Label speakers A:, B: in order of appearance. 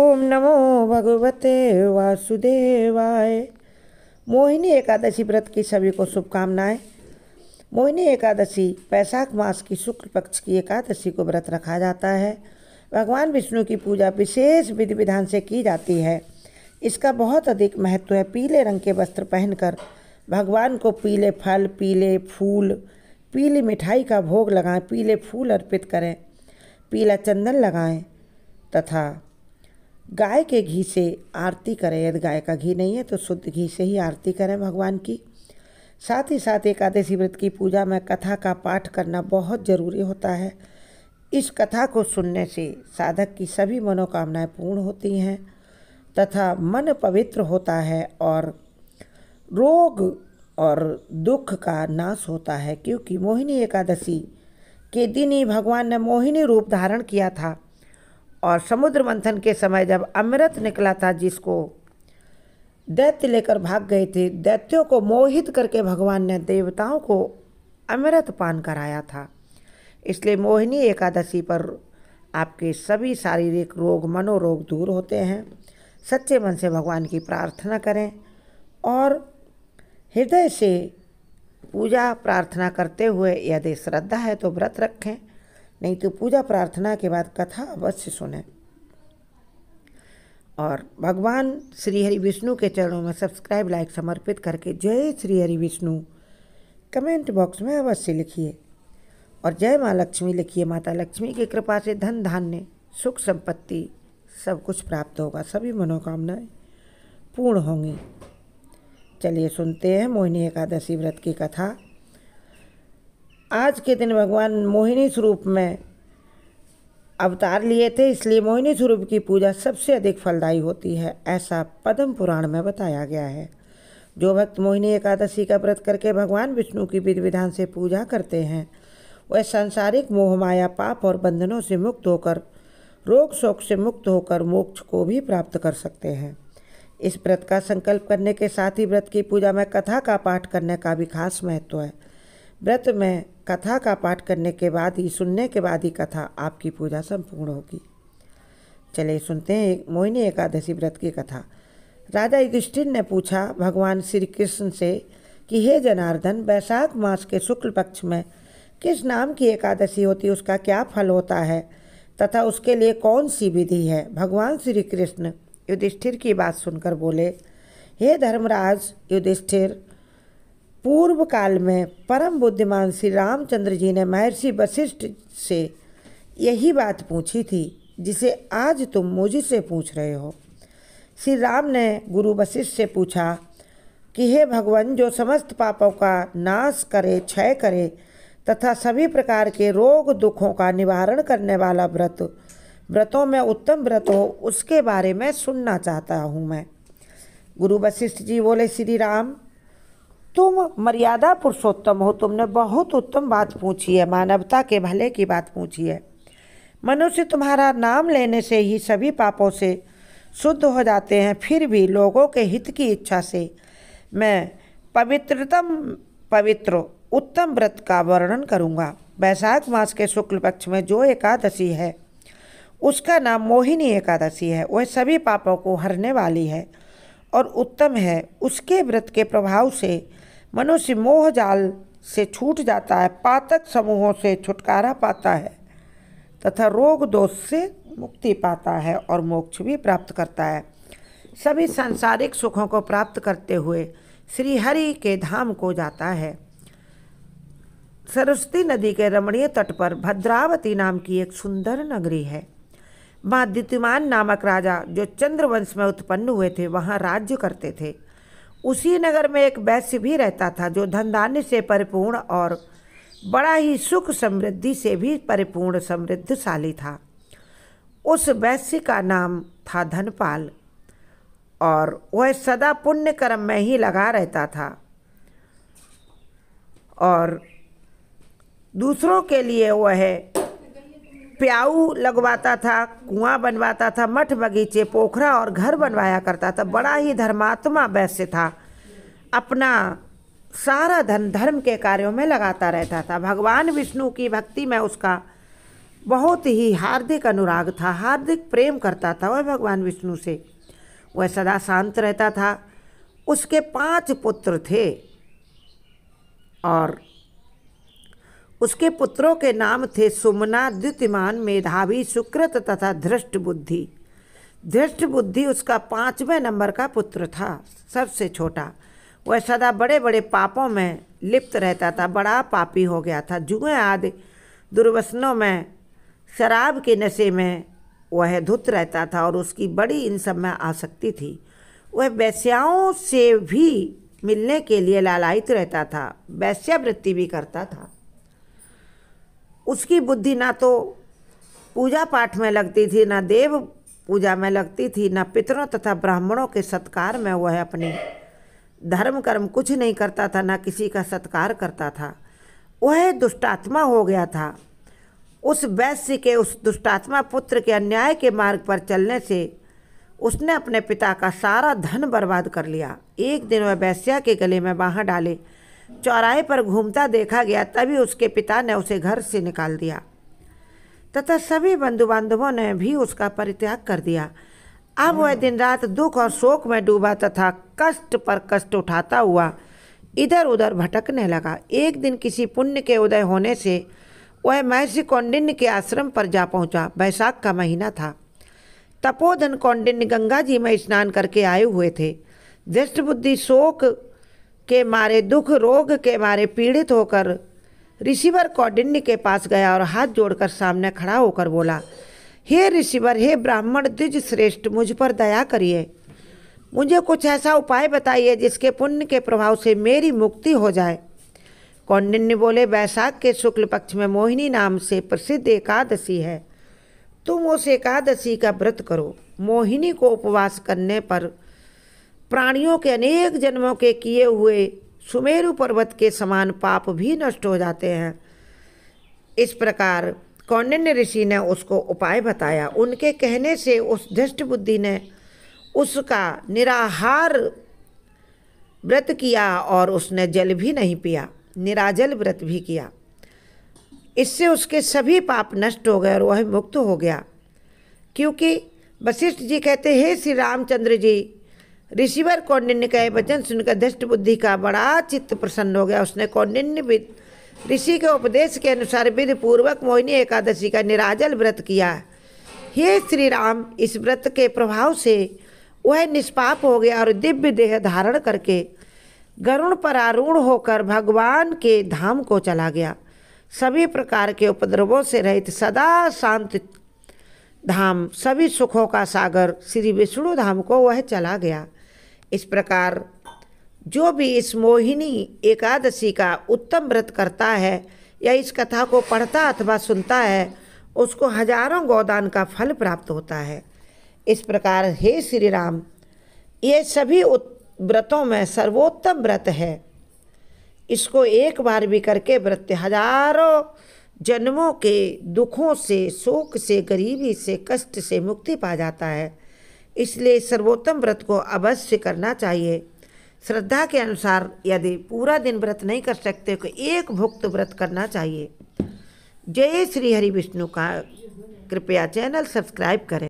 A: ओम नमो भगवते वासुदेवाय। मोहिनी एकादशी व्रत की सभी को शुभकामनाएं। मोहिनी एकादशी वैशाख मास की शुक्ल पक्ष की एकादशी को व्रत रखा जाता है। भगवान विष्णु की पूजा विशेष विधि विधान से की जाती है। इसका बहुत अधिक महत्व है। पीले रंग के वस्त्र पहनकर भगवान को पीले फल, पीले फूल, पीली मिठाई का भोग लगाएं, पीले फूल अर्पित करें, पीला चंदन लगाएं तथा गाय के घी से आरती करें। यदि गाय का घी नहीं है तो शुद्ध घी से ही आरती करें भगवान की। साथ ही साथ एकादशी व्रत की पूजा में कथा का पाठ करना बहुत ज़रूरी होता है। इस कथा को सुनने से साधक की सभी मनोकामनाएं पूर्ण होती हैं तथा मन पवित्र होता है और रोग और दुख का नाश होता है। क्योंकि मोहिनी एकादशी के दिन ही भगवान ने मोहिनी रूप धारण किया था और समुद्र मंथन के समय जब अमृत निकला था, जिसको दैत्य लेकर भाग गए थे, दैत्यों को मोहित करके भगवान ने देवताओं को अमृत पान कराया था। इसलिए मोहिनी एकादशी पर आपके सभी शारीरिक रोग, मनोरोग दूर होते हैं। सच्चे मन से भगवान की प्रार्थना करें और हृदय से पूजा प्रार्थना करते हुए यदि श्रद्धा है तो व्रत रखें, नहीं तो पूजा प्रार्थना के बाद कथा अवश्य सुनें। और भगवान श्री हरि विष्णु के चरणों में सब्सक्राइब, लाइक समर्पित करके जय श्री हरि विष्णु कमेंट बॉक्स में अवश्य लिखिए और जय माँ लक्ष्मी लिखिए। माता लक्ष्मी की कृपा से धन धान्य, सुख संपत्ति सब कुछ प्राप्त होगा, सभी मनोकामनाएं पूर्ण होंगी। चलिए सुनते हैं मोहिनी एकादशी व्रत की कथा। आज के दिन भगवान मोहिनी स्वरूप में अवतार लिए थे, इसलिए मोहिनी स्वरूप की पूजा सबसे अधिक फलदायी होती है, ऐसा पद्म पुराण में बताया गया है। जो भक्त मोहिनी एकादशी का व्रत करके भगवान विष्णु की विधि विधान से पूजा करते हैं, वह सांसारिक मोह माया, पाप और बंधनों से मुक्त होकर, रोग शोक से मुक्त होकर मोक्ष को भी प्राप्त कर सकते हैं। इस व्रत का संकल्प करने के साथ ही व्रत की पूजा में कथा का पाठ करने का भी खास महत्व है। व्रत में कथा का पाठ करने के बाद ही, सुनने के बाद ही कथा आपकी पूजा संपूर्ण होगी। चलिए सुनते हैं मोहिनी एकादशी व्रत की कथा। राजा युधिष्ठिर ने पूछा भगवान श्री कृष्ण से कि हे जनार्दन, वैशाख मास के शुक्ल पक्ष में किस नाम की एकादशी होती है, उसका क्या फल होता है तथा उसके लिए कौन सी विधि है। भगवान श्री कृष्ण युधिष्ठिर की बात सुनकर बोले, हे धर्मराज युधिष्ठिर, पूर्व काल में परम बुद्धिमान श्री रामचंद्र जी ने महर्षि वशिष्ठ से यही बात पूछी थी जिसे आज तुम मुझसे पूछ रहे हो। श्री राम ने गुरु वशिष्ठ से पूछा कि हे भगवान, जो समस्त पापों का नाश करे, क्षय करे तथा सभी प्रकार के रोग दुखों का निवारण करने वाला व्रतों में उत्तम व्रत हो, उसके बारे में सुनना चाहता हूँ मैं। गुरु वशिष्ठ जी बोले, श्री राम, तुम मर्यादा पुरुषोत्तम हो, तुमने बहुत उत्तम बात पूछी है, मानवता के भले की बात पूछी है। मनुष्य तुम्हारा नाम लेने से ही सभी पापों से शुद्ध हो जाते हैं, फिर भी लोगों के हित की इच्छा से मैं पवित्र उत्तम व्रत का वर्णन करूँगा। वैशाख मास के शुक्ल पक्ष में जो एकादशी है उसका नाम मोहिनी एकादशी है। वह सभी पापों को हरने वाली है और उत्तम है। उसके व्रत के प्रभाव से मनुष्य मोह जाल से छूट जाता है, पातक समूहों से छुटकारा पाता है तथा रोग दोष से मुक्ति पाता है और मोक्ष भी प्राप्त करता है। सभी सांसारिक सुखों को प्राप्त करते हुए श्री हरि के धाम को जाता है। सरस्वती नदी के रमणीय तट पर भद्रावती नाम की एक सुंदर नगरी है। वहाँ द्युतिमान नामक राजा, जो चंद्रवंश में उत्पन्न हुए थे, वहाँ राज्य करते थे। उसी नगर में एक वैश्य भी रहता था, जो धन धान्य से परिपूर्ण और बड़ा ही सुख समृद्धि से भी परिपूर्ण समृद्धशाली था। उस वैश्य का नाम था धनपाल और वह सदा पुण्य कर्म में ही लगा रहता था और दूसरों के लिए वह प्याऊ लगवाता था, कुआं बनवाता था, मठ बगीचे, पोखरा और घर बनवाया करता था। बड़ा ही धर्मात्मा वैश्य था। अपना सारा धन धर्म के कार्यों में लगाता रहता था। भगवान विष्णु की भक्ति में उसका बहुत ही हार्दिक अनुराग था, हार्दिक प्रेम करता था वह भगवान विष्णु से। वह सदा शांत रहता था। उसके 5 पुत्र थे और उसके पुत्रों के नाम थे सुमना, द्युतिमान, मेधावी, सुकृत तथा धृष्ट बुद्धि। धृष्ट बुद्धि उसका 5वें नंबर का पुत्र था, सबसे छोटा। वह सदा बड़े बड़े पापों में लिप्त रहता था, बड़ा पापी हो गया था। जुए आदि दुर्व्यसनों में, शराब के नशे में वह धुत रहता था और उसकी बड़ी इन सब में आसक्ति थी। वह वेश्याओं से भी मिलने के लिए लालायित रहता था, वेश्यावृत्ति भी करता था। उसकी बुद्धि ना तो पूजा पाठ में लगती थी, ना देव पूजा में लगती थी, ना पितरों तथा ब्राह्मणों के सत्कार में वह अपनी धर्म कर्म कुछ नहीं करता था, ना किसी का सत्कार करता था। वह दुष्टात्मा हो गया था। उस वैश्य के, उस दुष्टात्मा पुत्र के अन्याय के मार्ग पर चलने से उसने अपने पिता का सारा धन बर्बाद कर लिया। एक दिन वह वैश्या के गले में बाँह डाले चौराहे पर घूमता देखा गया, तभी उसके पिता ने उसे घर से निकाल दिया तथा सभी बंधु बांधवों ने भी उसका परित्याग कर दिया। अब वह दिन रात दुख और शोक में डूबा तथा कष्ट पर कष्ट उठाता हुआ इधर उधर भटकने लगा। एक दिन किसी पुण्य के उदय होने से वह महर्षि कौंडिन्य के आश्रम पर जा पहुंचा। वैशाख का महीना था। तपोधन कौंडिन्य गंगा जी में स्नान करके आए हुए थे। दृष्ट बुद्धि शोक के मारे, दुख रोग के मारे पीड़ित होकर ऋषिवर कौंडिन्य के पास गया और हाथ जोड़कर सामने खड़ा होकर बोला, हे ऋषिवर, हे ब्राह्मण द्विज श्रेष्ठ, मुझ पर दया करिए। मुझे कुछ ऐसा उपाय बताइए जिसके पुण्य के प्रभाव से मेरी मुक्ति हो जाए। कौंडिन्य बोले, वैशाख के शुक्ल पक्ष में मोहिनी नाम से प्रसिद्ध एकादशी है, तुम उस एकादशी का व्रत करो। मोहिनी को उपवास करने पर प्राणियों के अनेक जन्मों के किए हुए सुमेरु पर्वत के समान पाप भी नष्ट हो जाते हैं। इस प्रकार कौंडिन्य ऋषि ने उसको उपाय बताया। उनके कहने से उस धृष्ट बुद्धि ने उसका निराहार व्रत किया और उसने जल भी नहीं पिया, निराजल व्रत भी किया। इससे उसके सभी पाप नष्ट हो गए और वह मुक्त हो गया। क्योंकि वशिष्ठ जी कहते, हे श्री रामचंद्र जी, ऋषिवर कौंडिन्य का वचन सुनकर धृष्ट बुद्धि का बड़ा चित्त प्रसन्न हो गया। उसने कौंडिन्य ऋषि के उपदेश के अनुसार विधि पूर्वक मोहिनी एकादशी का निराजल व्रत किया। हे श्री राम, इस व्रत के प्रभाव से वह निष्पाप हो गया और दिव्य देह धारण करके गरुड़ पर आरूढ़ होकर भगवान के धाम को चला गया। सभी प्रकार के उपद्रवों से रहित सदा शांत धाम, सभी सुखों का सागर श्री विष्णु धाम को वह चला गया। इस प्रकार जो भी इस मोहिनी एकादशी का उत्तम व्रत करता है या इस कथा को पढ़ता अथवा सुनता है, उसको हजारों गोदान का फल प्राप्त होता है। इस प्रकार हे श्री राम, ये सभी व्रतों में सर्वोत्तम व्रत है। इसको एक बार भी करके व्रत हजारों जन्मों के दुखों से, शोक से, गरीबी से, कष्ट से मुक्ति पा जाता है। इसलिए सर्वोत्तम व्रत को अवश्य करना चाहिए। श्रद्धा के अनुसार यदि पूरा दिन व्रत नहीं कर सकते तो एक भुक्त व्रत करना चाहिए। जय श्री हरि विष्णु का। कृपया चैनल सब्सक्राइब करें।